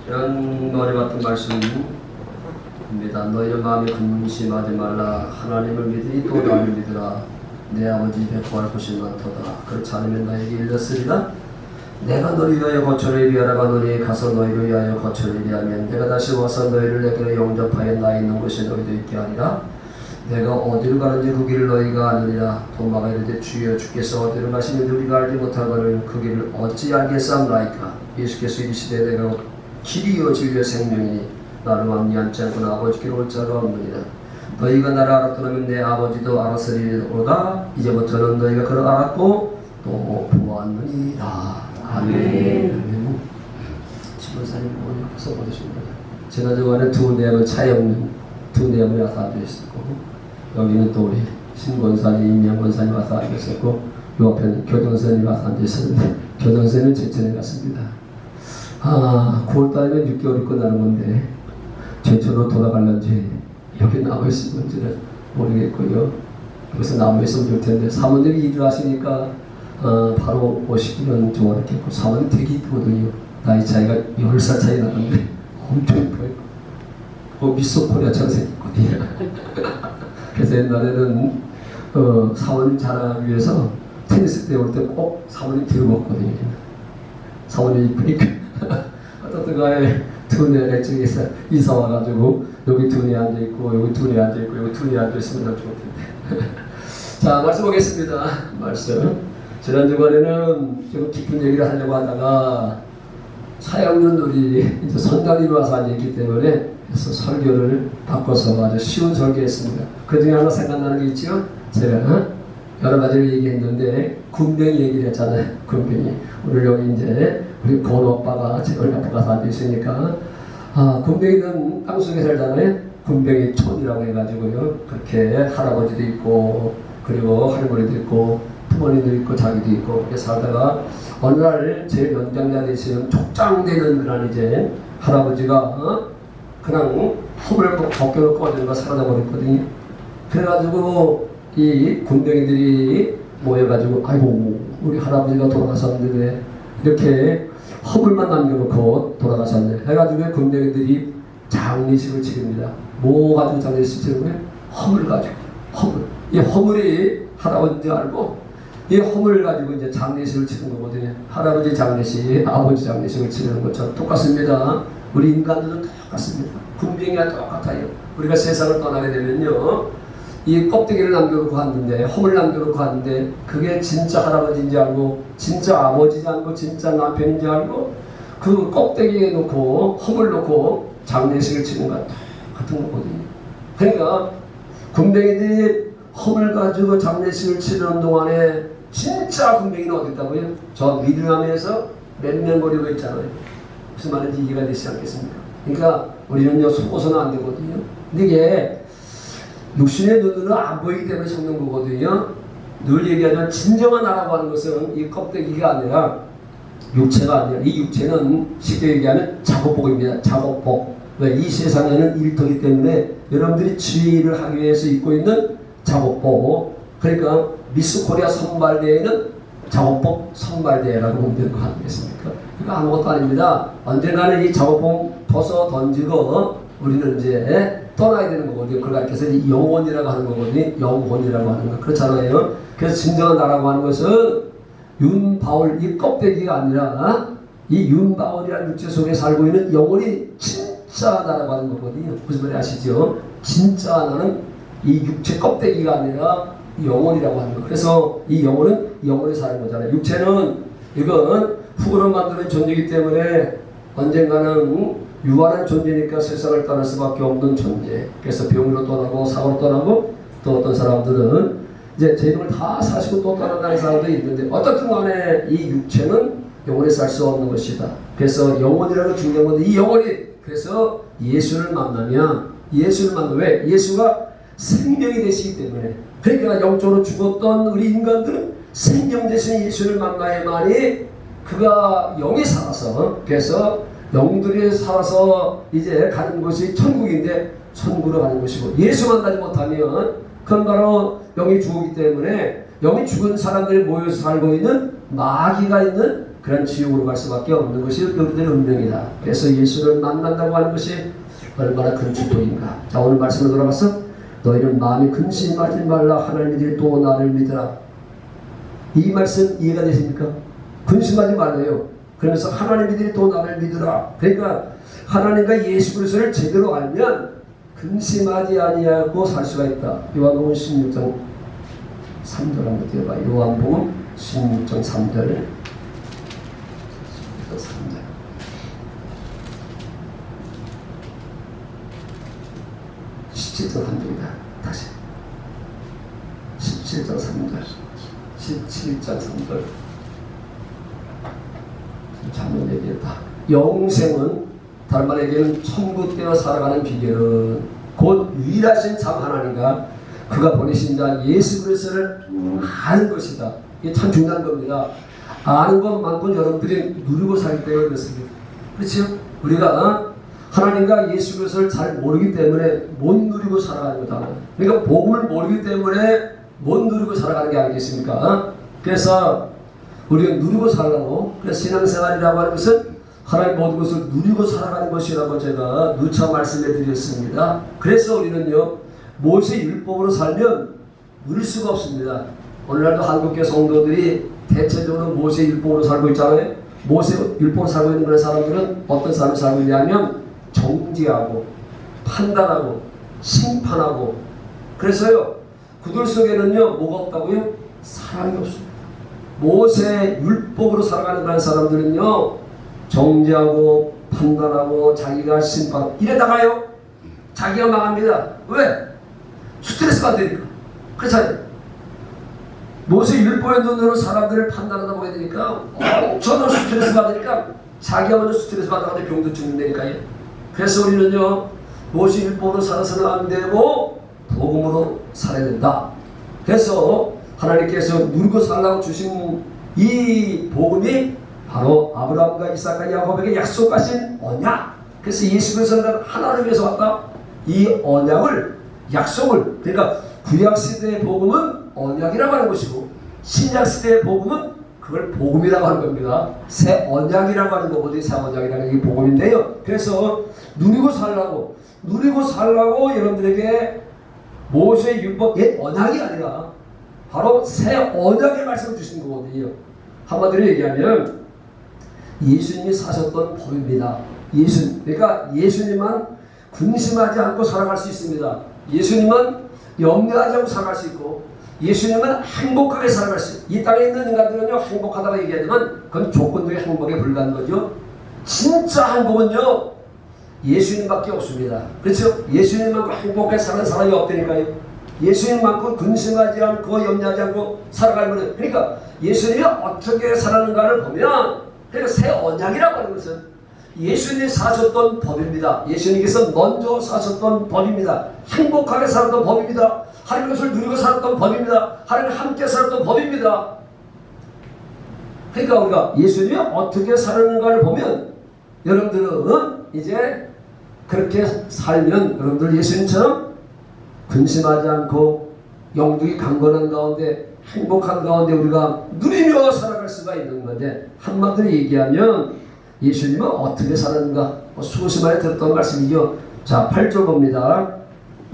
이런 노래 같은 말씀입니다. 너희의 마음이 근심하지 말라. 하나님을 믿으니 또 나를 믿으라. 내 아버지 집에 구할 곳이 많도다. 그렇지 않으면 너에게 일렀으리라. 내가 너를 위하여 거처를 예비하라가노니 가서 너희를 위하여 거처를 예비하면 내가 다시 와서 너희를 내게로 영접하여 나 있는 곳에 너희도 있게 하리라. 내가 어디로 가는지 그 길을 너희가 아느니라. 도마가 이르되 주여 주께서 어디로 가시는지 우리가 알지 못하거늘 그 길을 어찌 알겠사옵나이까. 예수께서 이르시되 내가 길이요 진리요 생명이니 나를 완미하지 않고는 아버지께로 올 자가 없느니라. 너희가 나를 알았더라면 내 아버지도 알았으리로다. 이제부터는 너희가 그를 알았고 또 보았느니라. 아멘. 지도사님 오늘 써보셨습니다. 지난주간에 두 내용은 차이 없는 두 내용이 와서 앉아있었고, 여기는 또 우리 신권사님, 임명권사님 와서 앉아있었고, 요 앞에는 교정선생님이 와서 앉아있었는데, 교정선생님은 제천에 갔습니다. 9월달이면 6개월이 끝나는 건데, 제천으로 돌아갈런지, 여기 남아있을 건지는 모르겠고요. 그래서 남아있으면 좋을 텐데, 사모님이 일을 하시니까, 바로 오시기는 좋았겠고, 사모님 되게 이쁘거든요. 나이 차이가 10살 차이 나는데, 엄청 이뻐요. 미소 코리아처럼 생겼거든요. 그래서 옛날에는 사모님 자랑하기 위해서 테니스 때 올 때 꼭 사모님 들고 왔거든요. 사모님 이쁘니까 어떤 가에 두 내가 쪽에서 이사 와가지고 여기 두 내 앉아있고 여기 두 내 앉아있고 여기 두 내 앉아있으면 좋을 텐데. 자, 말씀 보겠습니다. 말씀. 지난 주간에는 좀 깊은 얘기를 하려고 하다가 차영년들이 이제 선관위로 와서 앉아있기 때문에 그래서 설교를 바꿔서 아주 쉬운 설교했습니다. 그 중에 하나 생각나는 게 있죠? 제가 여러 가지를 얘기했는데 군뱅이 얘기를 했잖아요. 군뱅이. 오늘 여기 이제 우리 권 오빠가 제 얼마 가서 앉아있으니까 군뱅이는 땅속에 살잖아요. 군뱅이 촌이라고 해가지고요. 그렇게 할아버지도 있고 그리고 할머니도 있고 부모님도 있고 자기도 있고 그렇게 살다가 어느 날 제 연장자 되시는 족장되는 그런 이제 할아버지가 그냥 홈을 벗겨놓고 어딘가 사라져버렸거든요. 그래가지고 이 군뱅이들이 모여가지고 아이고 우리 할아버지가 돌아가셨는데 이렇게 허물만 남겨놓고 돌아가셨네 해가지고 군뱅이들이 장례식을 치릅니다. 뭐 가지고 장례식 치르면 허물 가지고 허물. 이 허물이 할아버지인 알고 이 허물을 가지고 이제 장례식을 치는 거거든요. 할아버지 장례식, 아버지 장례식을 치르는 것처럼 똑같습니다. 우리 인간들은 똑같습니다. 군뱅이와 똑같아요. 우리가 세상을 떠나게 되면요, 이 껍데기를 남겨놓고 갔는데, 허물을 남겨놓고 갔는데, 그게 진짜 할아버지인지 알고, 진짜 아버지인지 알고, 진짜 남편인지 알고, 그 껍데기에 놓고, 허물 놓고 장례식을 치는 것 같은 거거든요. 그러니까, 군뱅이들이 허물 가지고 장례식을 치르는 동안에, 진짜 군뱅이는 어디 있다고요? 저 미드남에서 맹맹거리고 있잖아요. 무슨 말인지 이해가 되지 않겠습니까? 그러니까 우리는요 속어서는 안 되거든요. 근데 이게 육신의 눈으로 안 보이기 때문에 속는 거거든요. 늘 얘기하지만 진정한 나라고 하는 것은 이 껍데기가 아니라 육체가 아니라 이 육체는 쉽게 얘기하면 작업복입니다. 작업복. 왜? 이 세상에는 일터이기 때문에 여러분들이 지휘를 하기 위해서 입고 있는 작업복. 그러니까 미스 코리아 선발대회는 작업복 선발대회라고 보면 되는 거 아니겠습니까? 이거 아무것도 아닙니다. 언젠가는 이 작업복 벗어 던지고 우리는 이제 떠나야 되는 거거든요. 그걸 가르쳐서 영혼이라고 하는 거거든요. 영혼이라고 하는 거. 그렇잖아요. 그래서 진정한 나라고 하는 것은 윤바울, 이 껍데기가 아니라 이 윤바울이라는 육체 속에 살고 있는 영혼이 진짜 나라고 하는 거거든요. 무슨 말인지 아시죠? 진짜 나는 이 육체 껍데기가 아니라 영혼이라고 하는 거. 그래서 이 영혼은 영혼이 사는 거잖아요. 육체는 이건 흙으로 만드는 존재이기 때문에 언젠가는 유한한 존재니까 세상을 떠날 수밖에 없는 존재. 그래서 병으로 떠나고 사고로 떠나고 또 어떤 사람들은 이제 제 이름을 다 사시고 또 떠난다는 사람도 있는데 어떻든 간에 이 육체는 영원히 살 수 없는 것이다. 그래서 영혼이라는 중요한 건데 이 영혼이 그래서 예수를 만나면 왜? 예수가 생명이 되시기 때문에 그러니까 영적으로 죽었던 우리 인간들은 생명 대신 예수를 만나야만이 그가 영이 살아서 그래서 영들이 살아서 이제 가는 곳이 천국인데 천국으로 가는 곳이고 예수 만나지 못하면 그건 바로 영이 죽었기 때문에 영이 죽은 사람들이 모여서 살고 있는 마귀가 있는 그런 지옥으로 갈 수밖에 없는 것이 우리들의 운명이다. 그래서 예수를 만난다고 하는 것이 얼마나 큰 축복인가. 자, 오늘 말씀으로 돌아가서 너희는 마음이 근심하지 말라. 하나님이 또 나를 믿으라. 이 말씀 이해가 되십니까? 근심하지 말래요. 그러면서 하나님이 또 나를 믿으라. 그러니까 하나님과 예수 그리스도를 제대로 알면 근심하지 아니하고 살 수가 있다. 요한복음 16장 3절 한번 띄워봐. 요한복음 16장 3절. 17장 3절이다. 다시 17장 3절 17장 3절 잘못 얘기했다. 영생은 다른 말로 얘기하면 천국 되어 살아가는 비결은 곧 유일하신 참 하나님과 그가 보내신 자 예수 그리스도를 아는 것이다. 이게 참 중요한 겁니다. 아는 것만큼 여러분들이 누리고 살 때가 그렇습니다. 그렇죠? 우리가 하나님과 예수 그리스도를 잘 모르기 때문에 못 누리고 살아가는 거다. 그러니까 복음을 모르기 때문에 못 누리고 살아가는 게 아니겠습니까? 그래서 우리가 누리고 살라고, 그래서 신앙생활이라고 하는 것은 하나님 모든 것을 누리고 살아가는 것이라고 제가 누차 말씀해 드렸습니다. 그래서 우리는요, 모세 율법으로 살면 누릴 수가 없습니다. 오늘날도 한국교 성도들이 대체적으로 모세 율법으로 살고 있잖아요. 모세 율법으로 살고 있는 그런 사람들은 어떤 사람이 살고 있냐면 정죄하고 판단하고 심판하고, 그래서요 그들 속에는요 뭐가 없다고요? 사랑이 없습니다. 모세 율법으로 살아가는 그런 사람들은요 정죄하고 판단하고 자기가 심판, 이래다가요 자기가 망합니다. 왜? 스트레스 받으니까. 그렇잖아요. 모세 율법의 눈으로 사람들을 판단하다 보게 되니까 엄청난 스트레스 받으니까 자기가 먼저 스트레스 받아가지고 병도 죽는다니까요. 그래서 우리는요 모세 율법으로 살아서는 안 되고 복음으로 살아야 된다. 그래서 하나님께서 누리고 살라고 주신 이 복음이 바로 아브라함과 이삭과 야곱에게 약속하신 언약. 그래서 예수 그리스도는 하나를 위해서 왔다. 이 언약을, 약속을, 그러니까 구약시대의 복음은 언약이라고 하는 것이고 신약시대의 복음은 그걸 복음이라고 하는 겁니다. 새 언약이라고 하는 거거든요. 새 언약이라는 게 복음인데요. 그래서 누리고 살라고 여러분들에게 모세의 율법, 옛 언약이 아니라 바로 새 언약의 말씀을 주신 거거든요. 한마디로 얘기하면 예수님이 사셨던 법입니다. 그러니까 예수님만 근심하지 않고 살아갈 수 있습니다. 예수님은 염려하지 않고 살아갈 수 있고 예수님은 행복하게 살아갈 수 있어요. 이 땅에 있는 인간들은요 행복하다고 얘기하지만 그건 조건적인 행복에 불과한 거죠. 진짜 행복은요 예수님밖에 없습니다. 그렇죠? 예수님만큼 행복하게 사는 사람이 없다니까요. 예수님만큼 근심하지 않고 염려하지 않고 살아가는 거는, 그러니까 예수님이 어떻게 살았는가를 보면, 그러니까 새 언약이라고 하는 것은 예수님이 사셨던 법입니다. 예수님께서 먼저 사셨던 법입니다. 행복하게 살았던 법입니다. 하나님 것을 누리고 살았던 법입니다. 하나님 함께 살았던 법입니다. 그러니까 우리가 예수님이 어떻게 살았는가를 보면 여러분들은 이제 그렇게 살면 여러분들 예수님처럼 근심하지 않고 영적이 강건한 가운데 행복한 가운데 우리가 누리며 살아갈 수가 있는 건데, 한마디로 얘기하면 예수님은 어떻게 살았는가 수없이 많이 들었던 말씀이죠. 자, 8절 봅니다.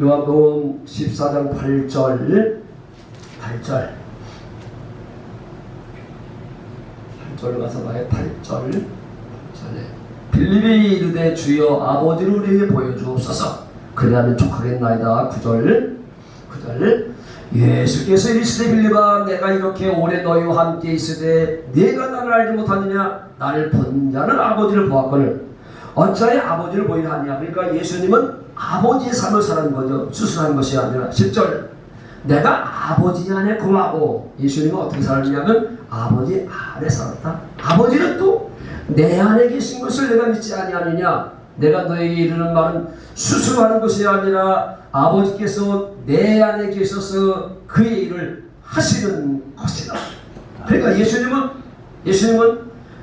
요한복음 14장 8절 8절 가서 봐요. 8절 빌립이 이르되 주여 아버지를 우리에게 보여주옵소서 그리하면 족하겠나이다. 9절 예수께서 이르시되 빌립아 내가 이렇게 오래 너희와 함께 있으되 네가 나를 알지 못하느냐 나를 본 자는 아버지를 보았거늘 어찌하여 아버지를 보이려 하냐. 그러니까 예수님은 아버지의 삶을 사는 거죠. 수술한 것이 아니라. 10절 내가 아버지 안에 거하고, 예수님은 어떻게 살았냐면 아버지 안에 살았다. 아버지는 또 내 안에 계신 것을 내가 믿지 아니하느냐. 내가 너에게 이르는 말은 수술하는 것이 아니라 아버지께서 내 안에 계셔서 그의 일을 하시는 것이다. 그러니까 예수님은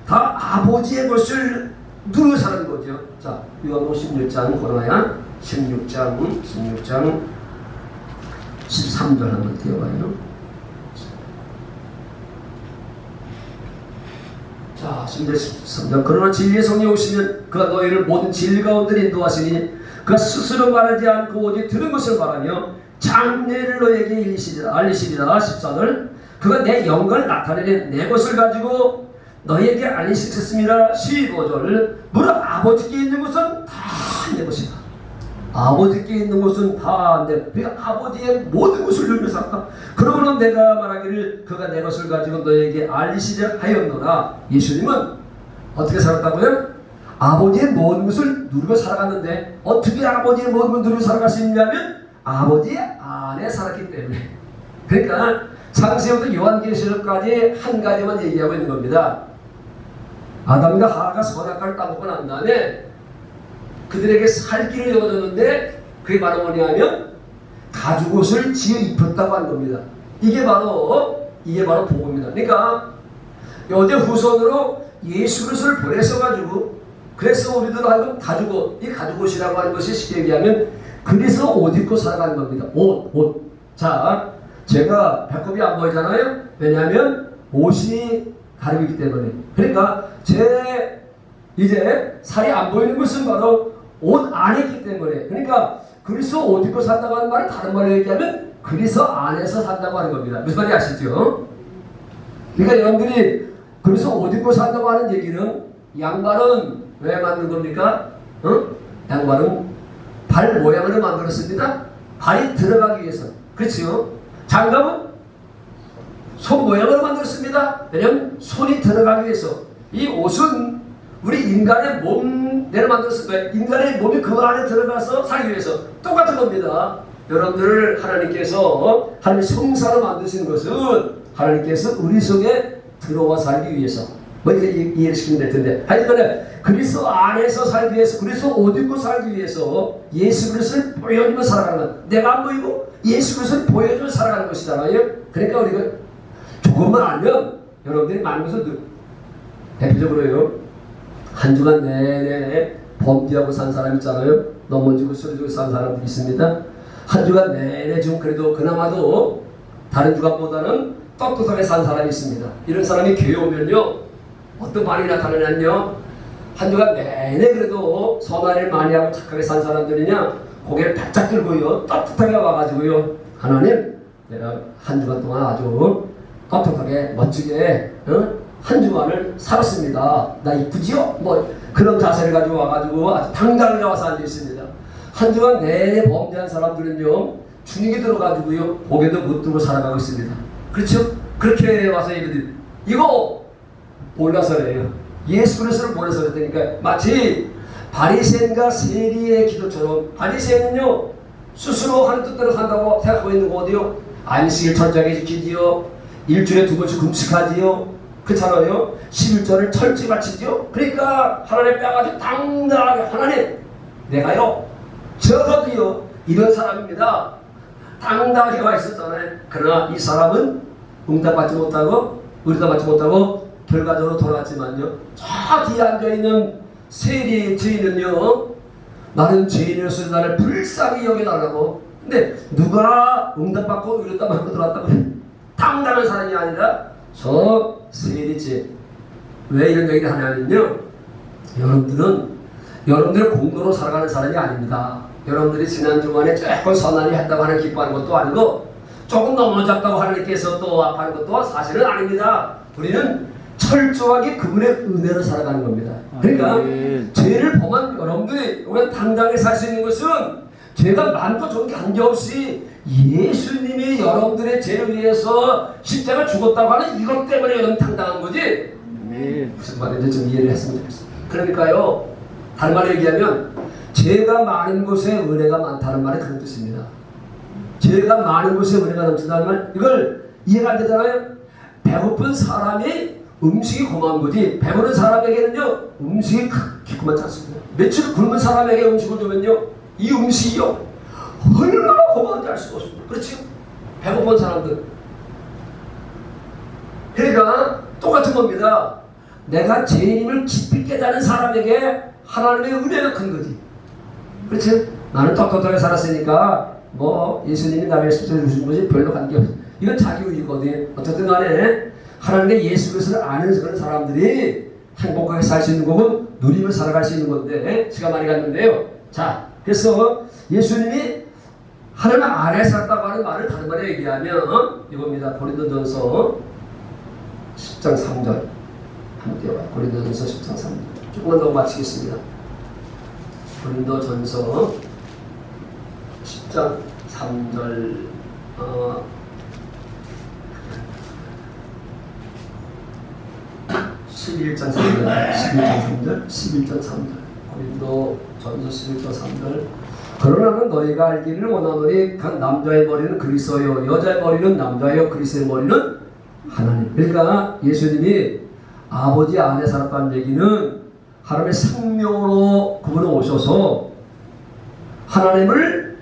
다 아버지의 것을 누려 사는 거죠. 자, 요한복음 16장 고라야 16장 13절 한번 띄워봐요. 자, 10절 13절. 그러나 진리의 성령이 오시면 그가 너희를 모든 진리 가운데 인도하시니 그가 스스로 말하지 않고 오직 들은 것을 말하며 장래를 너희에게 알리시리라. 14절. 그가 내 영광을 나타내는 내 것을 가지고 너희에게 알리시겠습니다. 15절. 무릇 아버지께 있는 것은 다 내 것이다. 아버지께 있는 것은 다 내, 아버지의 모든 것을 누리며 살았다. 그러므로 내가 말하기를 그가 내 것을 가지고 너에게 알리시려 하였노라. 예수님은 어떻게 살았다고요? 아버지의 모든 것을 누리고 살아갔는데 어떻게 아버지의 모든 것을 누리고 살아갈 수 있냐면 아버지의 안에 살았기 때문에. 그러니까 창세부터 요한계시록까지 한 가지만 얘기하고 있는 겁니다. 아담과 하와가 선악과를 따먹고 난 다음에 그들에게 살 길을 열어줬는데 그게 바로 뭐냐면 가죽옷을 지어 입혔다고 한 겁니다. 이게 바로 복음입니다. 그러니까 어제 후손으로 예수 그리스도를 보내서 가지고 그래서 우리들 하여금 가죽옷, 이 가죽옷이라고 하는 것이 쉽게 얘기하면 그래서 옷 입고 살아가는 겁니다. 옷. 자, 제가 배꼽이 안 보이잖아요. 왜냐하면 옷이 가리고 있기 때문에. 그러니까 이제 살이 안 보이는 것은 바로 옷 안에 있기 때문에. 그러니까 그리스도 옷 입고 산다고 하는 말은 다른 말로 얘기하면 그리스도 안에서 산다고 하는 겁니다. 무슨 말인지 아시죠? 그러니까 여러분들이 그리스도 옷 입고 산다고 하는 얘기는 양말은 왜 만든 겁니까? 양말은 발 모양을 만들었습니다. 발이 들어가기 위해서. 그렇죠? 장갑은 손 모양으로 만들었습니다. 왜냐하면 손이 들어가기 위해서. 이 옷은 우리 인간의 몸대로 만들었습니다. 인간의 몸이 그 안에 들어가서 살기 위해서. 똑같은 겁니다. 여러분들을 하나님 성사로 만드시는 것은 하나님께서 우리 속에 들어와 살기 위해서. 뭐 이렇게 이해를 시키면 될 텐데. 하여튼 그리스도 안에서 살기 위해서, 그리스도 옷 입고 살기 위해서 예수 그리스도를 보여주며 살아가는 것. 내가 안 보이고 예수 그리스도를 보여주며 살아가는 것이잖아요. 그러니까 우리가 조금만 알면 여러분들이 많은 것을 대표적으로요. 한 주간 내내 범죄하고 산 사람 있잖아요. 넘어지고 쓰러지고 산 사람들이 있습니다. 한 주간 내내 좀 그래도 그나마도 다른 주간보다는 떳떳하게 산 사람이 있습니다. 이런 사람이 교회 오면요. 어떤 반응이 나타나냐면요. 한 주간 내내 그래도 선한 일 많이 하고 착하게 산 사람들이냐 고개를 바짝 들고요. 떳떳하게 와가지고요. 하나님 내가 한 주간 동안 아주 떳떳하게 멋지게 한 주간을 살았습니다. 나 이쁘지요? 뭐 그런 자세를 가지고 와가지고 아주 당당하게 와서 앉아있습니다. 한 주간 내내 범죄한 사람들은요. 주눅이 들어가지고요. 고개도 못 들고 살아가고 있습니다. 그렇죠? 그렇게 와서 이거 몰라서래요. 예수 그리스도를 몰라서 그러니까 마치 바리새인과 세리의 기도처럼 바리새인은요. 스스로 하는 뜻대로 산다고 생각하고 있는 거 어디요? 안식일 철저하게 지키지요. 일주일에 2번씩 금식하지요. 그렇잖아요. 11절을 철저히 바치죠. 그러니까 하나님 빼가지고 당당하게 하나님 내가요 적어도요 이런 사람입니다. 당당하게 와 있었잖아요. 그러나 이 사람은 응답받지 못하고 의답받지 못하고 결과적으로 돌아갔지만요. 저 뒤에 앉아있는 세리 죄인은요 나는 죄인이로서 나를 불쌍히 여겨달라고. 근데 누가 응답받고 의답받고 들어왔다고 당당한 사람이 아니라 저 세리죄. 왜 이런 얘기를 하냐면요. 여러분들은 공로로 살아가는 사람이 아닙니다. 여러분들이 지난 주간에 조금 선한이 했다고 하는 기뻐하는 것도 아니고 조금 넘어졌다고 하나님께서 또 아파하는 것도 사실은 아닙니다. 우리는 철저하게 그분의 은혜로 살아가는 겁니다. 그러니까 죄를 범한 여러분들이 우리가 당당하게 살 수 있는 것은 죄가 많고 적은 게 관계없이 예수님이 여러분들의 죄를 위해서 십자가 죽었다고 하는 이것 때문에 여러분 당당한 거지. 무슨 말인지 좀 이해를 했으면 좋겠습니다. 그러니까요. 다른 말로 얘기하면 죄가 많은 곳에 은혜가 많다는 말이 그런 뜻입니다. 죄가 많은 곳에 은혜가 넘친다는 말, 이걸 이해가 안 되잖아요. 배고픈 사람이 음식이 고마운 거지 배부른 사람에게는요 음식이 기꺼만치 않습니다. 며칠 굶은 사람에게 음식을 주면요 이 음식이요 얼마나 고마운지 알 수가 없습니다. 그렇지? 배고픈 사람들. 그러니까 똑같은 겁니다. 내가 죄인임을 깊이 깨닫는 사람에게 하나님의 은혜가 큰 거지. 그렇지? 나는 떳떳하게 살았으니까 뭐 예수님이 나를 십자가에 주신 것이 별로 관계없어. 이건 자기 의지거든. 어쨌든 간에 하나님의 예수 그리스도를 아는 그런 사람들이 행복하게 살 수 있는 곡은 누리며 살아갈 수 있는 건데 시간 많이 갔는데요. 자, 그래서 예수님이 하나님 아래 살았다고 하는 말을 다른 말로 얘기하면 이겁니다. 고린도전서 10장 3절 한번 띄워봐요. 고린도전서 10장 3절 조금만 더 마치겠습니다. 고린도전서 10장 3절 11장 3절 고린도전서 11장 3절 그러나는 너희가 알기를 원하노니 각 남자의 머리는 그리스도요 여자의 머리는 남자요 그리스도의 머리는 하나님. 그러니까 예수님이 아버지 안에 살았다는 얘기는 하나님의 생명으로 그분은 오셔서 하나님을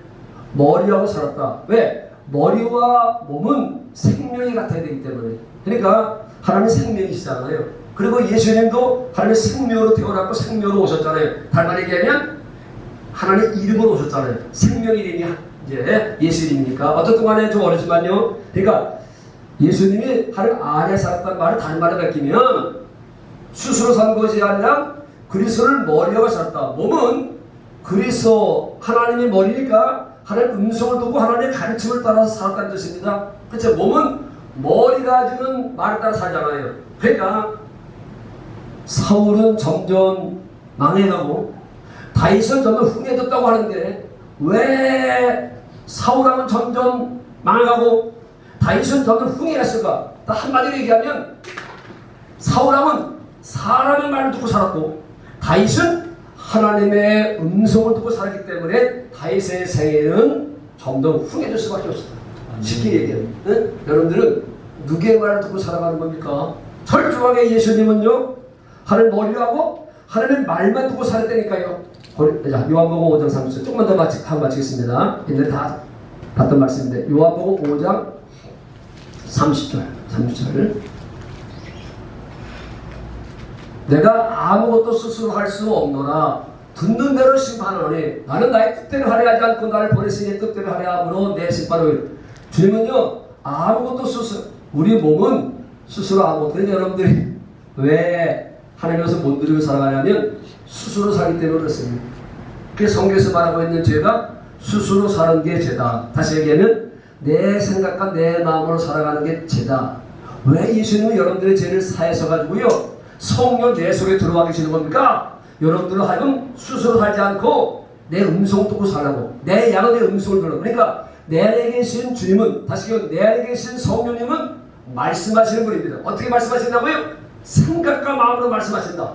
머리하고 살았다. 왜? 머리와 몸은 생명이 같아야 되기 때문에. 그러니까 하나님의 생명이시잖아요. 그리고 예수님도 하나님의 생명으로 태어났고 생명으로 오셨잖아요. 다른 얘기하면 하나님 이름으로 오셨잖아요. 생명 이름이 이제 예수 이름이니까 어떻든 간에 좀 어렵지만요. 그러니까 예수님이 하나님 안에 살았다는 말을 다른 말로 바뀌면 스스로 산 것이 아니라 그리스도를 머리하고 살았다. 몸은 그리스도 하나님의 머리니까 하나님 음성을 듣고 하나님의 가르침을 따라서 살았다는 뜻입니다. 그렇죠? 몸은 머리가 주는 말을 따라 살잖아요. 그러니까 사울은 점점 망해가고 다윗은 점점 흥해졌다고 하는데 왜 사울하면 점점 망해가고 다윗은 점점 흥해갔을까? 한마디로 얘기하면 사울하면 사람의 말을 듣고 살았고 다윗은 하나님의 음성을 듣고 살았기 때문에 다윗의 생애는 점점 흥해질 수밖에 없습니다. 쉽게 얘기하면 네? 여러분들은 누구의 말을 듣고 살아가는 겁니까? 철저하게 예수님은요 하나님 머리를 하고 하나님의 말만 듣고 살았다니까요. 요한복음 5장 30절 조금만 더 마치겠습니다. 옛날에 다 봤던 말씀인데 요한복음 5장 30절 내가 아무것도 스스로 할 수 없노라 듣는 대로 심판하노니 나는 나의 뜻대로 하려 하지 않고 나를 보내시니 뜻대로 하려 함으로 내 심판을 주님은요 아무것도 스스로 우리 몸은 스스로 아무것도 그런데 여러분들이 왜 하나님께서 못 누리고 살아가냐면 스스로 살기 때문에 그렇습니다. 그래서 성경에서 말하고 있는 죄가 스스로 사는 게 죄다. 다시 얘기하면 내 생각과 내 마음으로 살아가는 게 죄다. 왜 예수님은 여러분들의 죄를 사해서 가지고요 성령 내 속에 들어와 계시는 겁니까? 여러분들은 하여금 스스로 살지 않고 내 음성을 듣고 살라고. 내 양은 내 음성을 들어. 그러니까 내 안에 계신 주님은 다시 내 안에 계신 성령님은 말씀하시는 분입니다. 어떻게 말씀하신다고요? 생각과 마음으로 말씀하신다.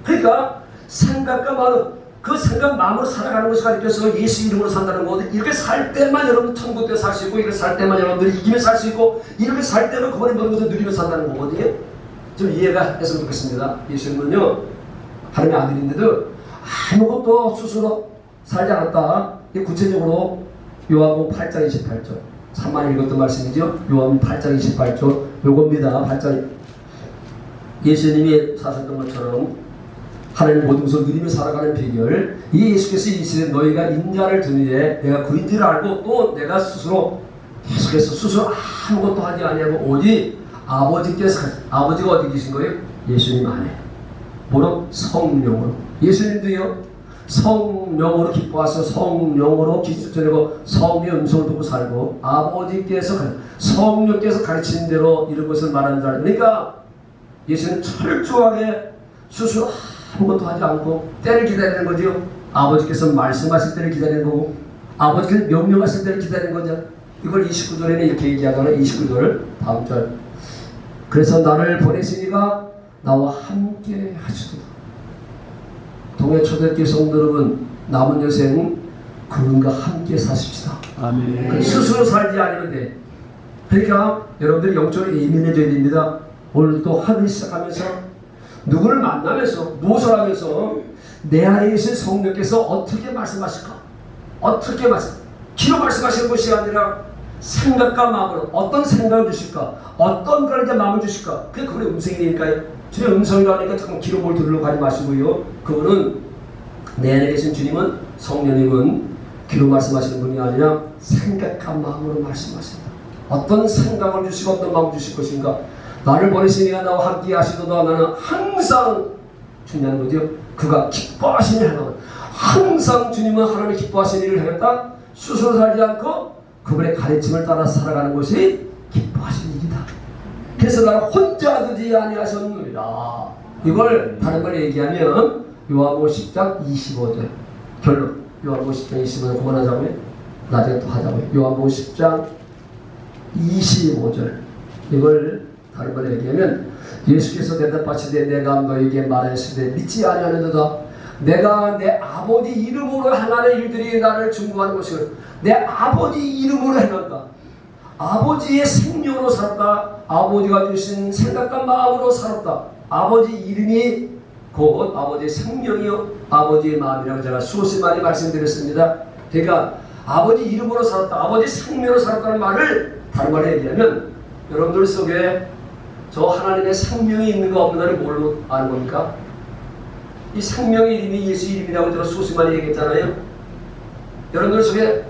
그러니까 생각과 마음 그 생각 마음으로 살아가는 것을 가르쳐서 예수 이름으로 산다는 거거든요. 이렇게 살 때만 여러분 천국 때 살 수 있고 이렇게 살 때만 여러분들이 이기며 살 수 있고 이렇게 살 때만 그분의 모든 것을 누리며 산다는 거거든요. 좀 이해가 했으면 좋겠습니다. 예수님은요 하나님의 아들인데도 아무것도 스스로 살지 않았다. 이게 구체적으로 요한복음 8장 28절 3만 읽었던 말씀이죠. 요한복음 8장 28절 요겁니다. 8장 예수님이 사셨던 것처럼 하나님 모든 것을 누리며 살아가는 비결 이 예수께서 이시되 너희가 인자를 두니에 내가 그인지를 알고 또 내가 스스로 계속해서 스스로 아무것도 하지 아니하고 오직 아버지께서 아버지가 어디 계신 거예요? 예수님 안에 뭐로? 성령으로 예수님도요 성령으로 기뻐하셔 성령으로 기술 전하고 성령의 음성을 듣고 살고 아버지께서 성령께서 가르치는 대로 이런 것을 말하는 줄 알고 그러니까 예수는 철저하게 스스로 아무것도 하지 않고 때를 기다리는 거죠. 아버지께서 말씀하실 때를 기다리는 거고 아버지께서 명령하실 때를 기다리는 거죠. 이걸 29절에는 이렇게 얘기하잖아요. 29절 다음 절 그래서 나를 보내시니가 나와 함께 하시도다. 동해 초대교회 성도 여러분 남은 여생 그분과 함께 사십시다. 아멘. 스스로 살지 않으면 돼. 그러니까 여러분들이 영적으로 예민해져야 됩니다. 오늘도 하루 시작하면서 누구를 만나면서 무엇을 하면서 내 안에 계신 성령께서 어떻게 말씀하실까? 어떻게 기로 말씀하시는 것이 아니라 생각과 마음으로 어떤 생각을 주실까? 어떤 그런 마음을 주실까? 그게 그분의 음성이니까요. 주님의 음성이라니까 잠깐 기로 뭘 들으려고 하지 마시고요. 그분은 내 안에 계신 주님은 성령님은 기로 말씀하시는 분이 아니라 생각과 마음으로 말씀하신다. 어떤 생각을 주시고 어떤 마음을 주실 것인가? 나를 보내시니가 나와 함께 하시도다. 나는 항상 중요한 거죠. 그가 기뻐하시는 일을 하는, 항상 주님은 하나님이 기뻐하시는 일을 하겠다. 스스로 살지 않고 그분의 가르침을 따라 살아가는 것이 기뻐하시는 일이다. 그래서 나를 혼자 두지 아니하셨느니라. 이걸 다른 걸 얘기하면 요한복음 10장 25절 결론. 요한복음 10장 25절 그만하자고요. 나중에 또 하자고요. 요한복음 10장 25절 이걸 다른 걸 얘기하면 예수께서 대답하시되 내가 너에게 말하였으되 믿지 아니하는도다. 내가 내 아버지 이름으로 행하는 일들이 나를 증거하는 것을 내 아버지 이름으로 행한다. 아버지의 생명으로 살았다. 아버지가 주신 생각과 마음으로 살았다. 아버지 이름이 곧 아버지의 생명이요 아버지의 마음이라고 제가 수없이 많이 말씀드렸습니다. 그러니까 아버지 이름으로 살았다. 아버지 생명으로 살았다는 말을 다른 말로 얘기하면 여러분들 속에 저 하나님의 생명이 있는 거 없는 거를 뭘로 아는 겁니까? 이 생명의 이름이 예수 이름이라고 제가 수없이 많이 얘기했잖아요. 여러분들 속에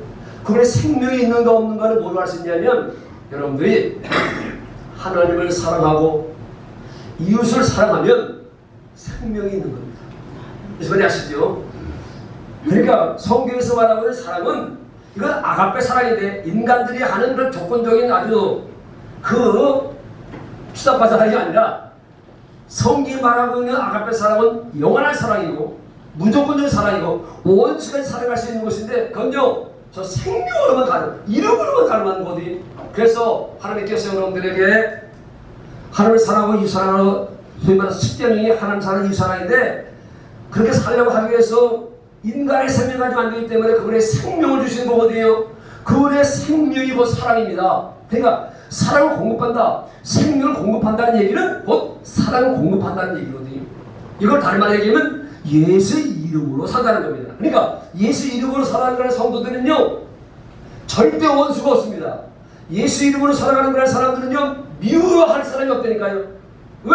그분의 생명이 있는가 없는가를 뭘로 알 수 있냐면 여러분들이 하나님을 사랑하고 이웃을 사랑하면 생명이 있는 겁니다. 무슨 말인지 아시죠? 그러니까 성경에서 말하고 있는 사랑은 이건 아가페 사랑인데 인간들이 하는 그런 조건적인 아주 그 추잡한 사랑이 아니라 성경이 말하고 있는 아가페 사랑은 영원한 사랑이고 무조건적인 사랑이고 온순하게 사랑할 수 있는 것인데 그건요 저 생명으로만 가능 이름으로만 가능한 거지. 그래서 하나님께서 여러분들에게 하나님을 사랑하고 이웃 사랑하고 소위 말해서 10계명이 하나님 사랑 이웃 사랑인데 그렇게 살려고 하기 위해서 인간의 생명을 가지고 안 되기 때문에 그분의 생명을 주시는 거거든요. 그분의 생명이 곧 사랑입니다. 그러니까 사랑을 공급한다. 생명을 공급한다는 얘기는 곧 사랑을 공급한다는 얘기거든요. 이걸 다른 말로 얘기하면 예수 이름으로 산다는 겁니다. 그러니까 예수 이름으로 살아가는 성도들은요 절대 원수가 없습니다. 예수 이름으로 살아가는 그런 사람들은요 미워할 사람이 없다니까요. 왜?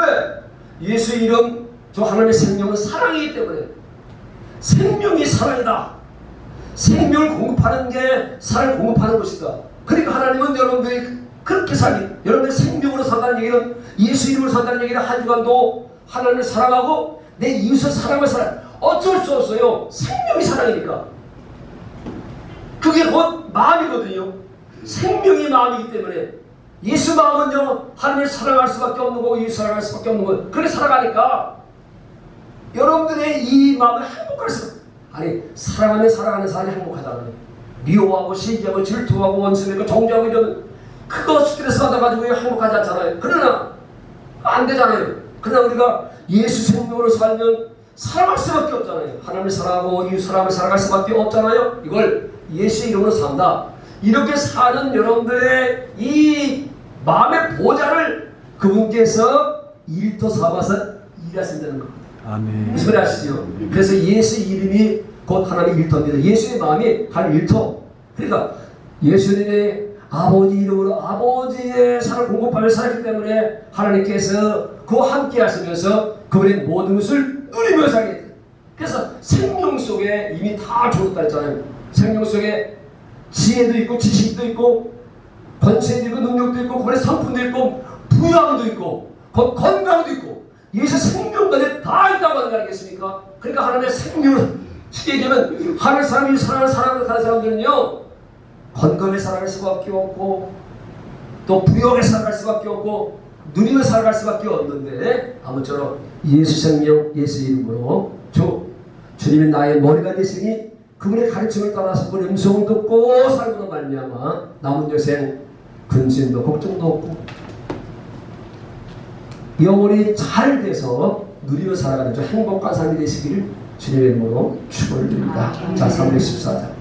예수 이름 저 하나님의 생명은 사랑이기 때문에 생명이 사랑이다. 생명을 공급하는 게 사랑을 공급하는 것이다. 그러니까 하나님은 여러분들이 그렇게 살기 여러분의 생명으로 산다는 얘기는 예수 이름으로 산다는 얘기는 한 주간도 하나님을 사랑하고 내 이웃을 사랑을 사랑 어쩔 수 없어요. 생명이 사랑이니까. 그게 곧 마음이거든요. 생명이 마음이기 때문에 예수 마음은요 하나님을 사랑할 수밖에 없는 거고 이웃을 사랑할 수밖에 없는 거예요. 그렇게 살아가니까 여러분들의 이 마음을 행복할 수 아니 사랑하면 사랑하는 사람이 행복하잖아요. 미워하고 시기하고 질투하고 원수하고 정죄하고 이러면 그거 스트레스 받아가지고 행복하지 않잖아요. 그러나 안 되잖아요. 그러나 우리가 예수 생명으로 살면 사랑할 수밖에 없잖아요. 하나님을 사랑하고 이웃 사람을 사랑할 수밖에 없잖아요. 이걸 예수 이름으로 산다. 이렇게 사는 여러분들의 이 마음의 보좌를 그분께서 일터 삼아서 일하신다는 겁니다. 아멘. 무슨 소리 아시죠? 그래서 예수 이름이 곧 하나님의 일터입니다. 예수의 마음이 하나님의 일터. 그러니까 예수님의 아버지 이름으로 아버지의 사랑을 공급하며 살았기 때문에 하나님께서 그와 함께 하시면서 그분의 모든 것을 누리며 살게 돼요. 그래서 생명 속에 이미 다 주었다 했잖아요. 생명 속에 지혜도 있고 지식도 있고 권세도 있고 능력도 있고 그분의 성품도 있고 부양도 있고 건강도 있고 예수 생명까지 다 있다고 하는 거 아니겠습니까? 그러니까 하나님의 생명을 쉽게 얘기하면 하늘 사람이 사랑하는 사람들은요 건강에 살아갈 수밖에 없고 또 부역에 살아갈 수밖에 없고 누리며 살아갈 수밖에 없는데 아무쪼록 예수 생명 예수 이름으로 주님이 나의 머리가 되시니 그분의 가르침을 따라서 그분의 음성을 듣고 살고도 말미암아 남은 여생 근심도 걱정도 없고 영혼이 잘 돼서 누리며 살아가는 저 행복한 삶이 되시기를 주님의 이름으로 축원을 드립니다. 자 314장